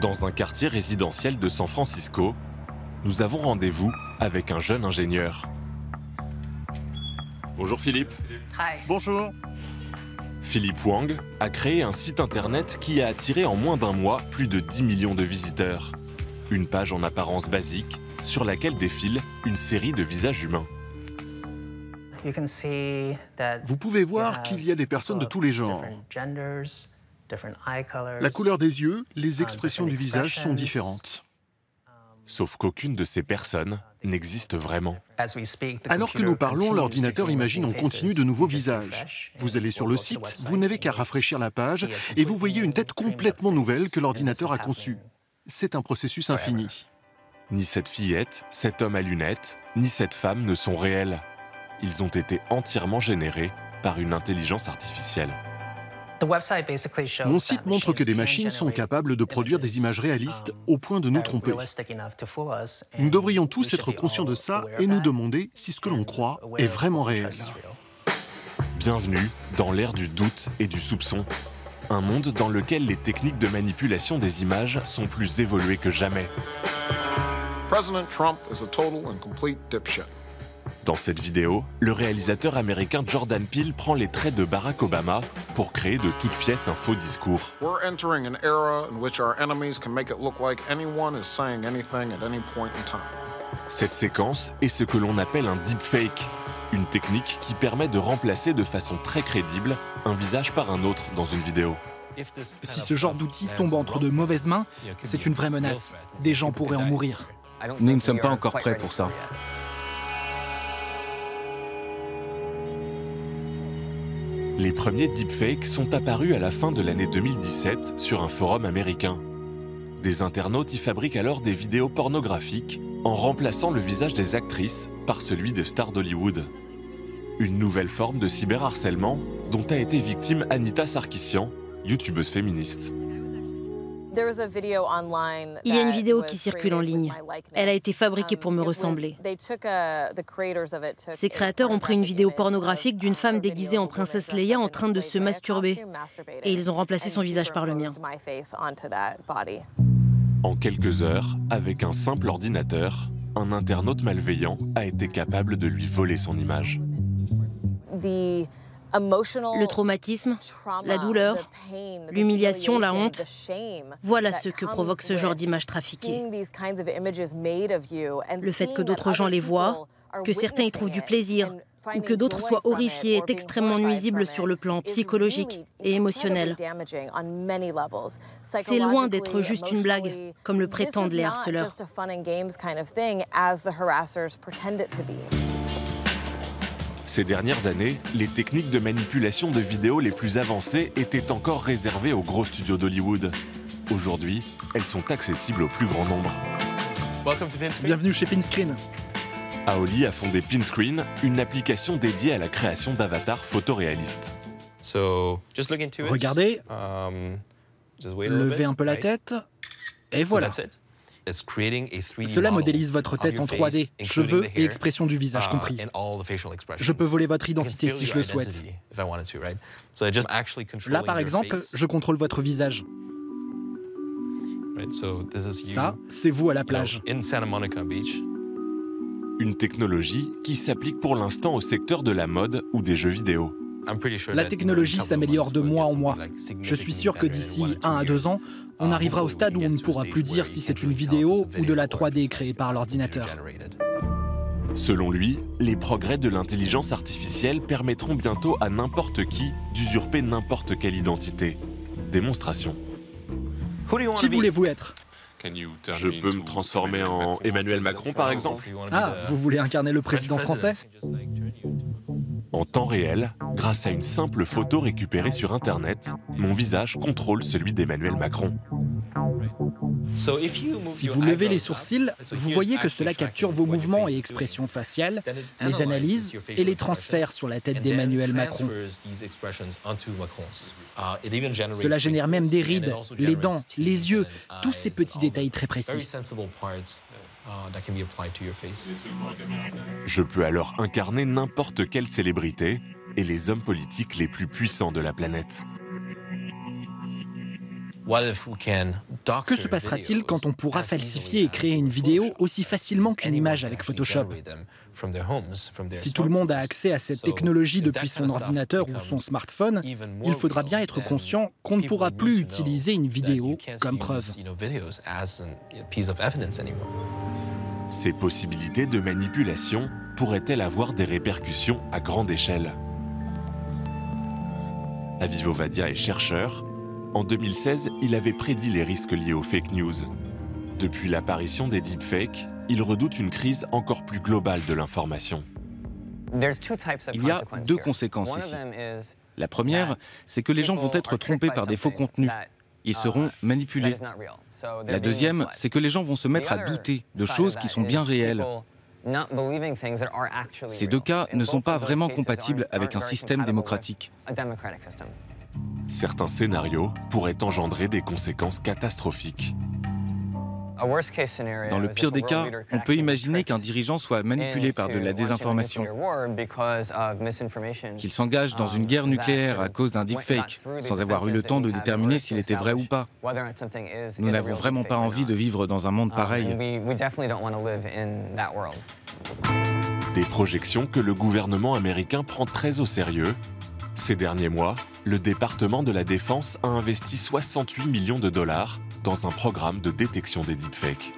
Dans un quartier résidentiel de San Francisco, nous avons rendez-vous avec un jeune ingénieur. Bonjour Philippe. Hi. Bonjour. Philippe Wang a créé un site internet qui a attiré en moins d'un mois plus de 10 millions de visiteurs. Une page en apparence basique sur laquelle défile une série de visages humains. Vous pouvez voir qu'il y a des personnes de tous les genres. La couleur des yeux, les expressions du visage sont différentes. Sauf qu'aucune de ces personnes n'existe vraiment. Alors que nous parlons, l'ordinateur imagine en continu de nouveaux visages. Vous allez sur le site, vous n'avez qu'à rafraîchir la page et vous voyez une tête complètement nouvelle que l'ordinateur a conçue. C'est un processus infini. Ni cette fillette, cet homme à lunettes, ni cette femme ne sont réels. Ils ont été entièrement générés par une intelligence artificielle. Mon site montre que des machines sont capables de produire des images réalistes au point de nous tromper. Nous devrions tous être conscients de ça et nous demander si ce que l'on croit est vraiment réel. Bienvenue dans l'ère du doute et du soupçon. Un monde dans lequel les techniques de manipulation des images sont plus évoluées que jamais. President Trump is a total and complete dipshit. Dans cette vidéo, le réalisateur américain Jordan Peele prend les traits de Barack Obama pour créer de toutes pièces un faux discours. We're entering an era in which our enemies can make it look like anyone is saying anything at any point in time. Cette séquence est ce que l'on appelle un deepfake, une technique qui permet de remplacer de façon très crédible un visage par un autre dans une vidéo. Si ce genre d'outil tombe entre de mauvaises mains, c'est une vraie menace. Des gens pourraient en mourir. Nous ne sommes pas encore prêts pour ça. Les premiers deepfakes sont apparus à la fin de l'année 2017 sur un forum américain. Des internautes y fabriquent alors des vidéos pornographiques en remplaçant le visage des actrices par celui de stars d'Hollywood. Une nouvelle forme de cyberharcèlement dont a été victime Anita Sarkeesian, youtubeuse féministe. Il y a une vidéo qui circule en ligne. Elle a été fabriquée pour me ressembler. Ces créateurs ont pris une vidéo pornographique d'une femme déguisée en princesse Leia en train de se masturber. Et ils ont remplacé son visage par le mien. En quelques heures, avec un simple ordinateur, un internaute malveillant a été capable de lui voler son image. Le traumatisme, la douleur, l'humiliation, la honte, voilà ce que provoque ce genre d'images trafiquées. Le fait que d'autres gens les voient, que certains y trouvent du plaisir, ou que d'autres soient horrifiés est extrêmement nuisible sur le plan psychologique et émotionnel. C'est loin d'être juste une blague, comme le prétendent les harceleurs. Ces dernières années, les techniques de manipulation de vidéos les plus avancées étaient encore réservées aux gros studios d'Hollywood. Aujourd'hui, elles sont accessibles au plus grand nombre. Bienvenue chez Pinscreen. Aoli a fondé Pinscreen, une application dédiée à la création d'avatars photoréalistes. Regardez, levez un peu la tête, et voilà. Cela modélise votre tête en 3D, cheveux et expression du visage compris. Je peux voler votre identité si je le souhaite. Là, par exemple, je contrôle votre visage. Ça, c'est vous à la plage. Une technologie qui s'applique pour l'instant au secteur de la mode ou des jeux vidéo. La technologie s'améliore de mois en mois. Je suis sûr que d'ici 1 à 2 ans, on arrivera au stade où on ne pourra plus dire si c'est une vidéo ou de la 3D créée par l'ordinateur. Selon lui, les progrès de l'intelligence artificielle permettront bientôt à n'importe qui d'usurper n'importe quelle identité. Démonstration. Qui voulez-vous être? Je peux me transformer en Emmanuel Macron, par exemple? Ah, vous voulez incarner le président français? En temps réel, grâce à une simple photo récupérée sur Internet, mon visage contrôle celui d'Emmanuel Macron. Si vous levez les sourcils, vous voyez que cela capture vos mouvements et expressions faciales, les analyse et les transfère sur la tête d'Emmanuel Macron. Cela génère même des rides, les dents, les yeux, tous ces petits détails très précis. Je peux alors incarner n'importe quelle célébrité et les hommes politiques les plus puissants de la planète. Que se passera-t-il quand on pourra falsifier et créer une vidéo aussi facilement qu'une image avec Photoshop? Si tout le monde a accès à cette technologie depuis son ordinateur ou son smartphone, il faudra bien être conscient qu'on ne pourra plus utiliser une vidéo comme preuve. Ces possibilités de manipulation pourraient-elles avoir des répercussions à grande échelle? Aviv Ovadia est chercheur. En 2016, il avait prédit les risques liés aux fake news. Depuis l'apparition des deepfakes, il redoute une crise encore plus globale de l'information. Il y a deux conséquences ici. La première, c'est que les gens vont être trompés par des faux contenus. Ils seront manipulés. La deuxième, c'est que les gens vont se mettre à douter de choses qui sont bien réelles. Ces deux cas ne sont pas vraiment compatibles avec un système démocratique. Certains scénarios pourraient engendrer des conséquences catastrophiques. Dans le pire des cas, on peut imaginer qu'un dirigeant soit manipulé par de la désinformation, qu'il s'engage dans une guerre nucléaire à cause d'un deepfake, sans avoir eu le temps de déterminer s'il était vrai ou pas. Nous n'avons vraiment pas envie de vivre dans un monde pareil. Des projections que le gouvernement américain prend très au sérieux. Ces derniers mois, le département de la Défense a investi 68 millions de dollars dans un programme de détection des deepfakes.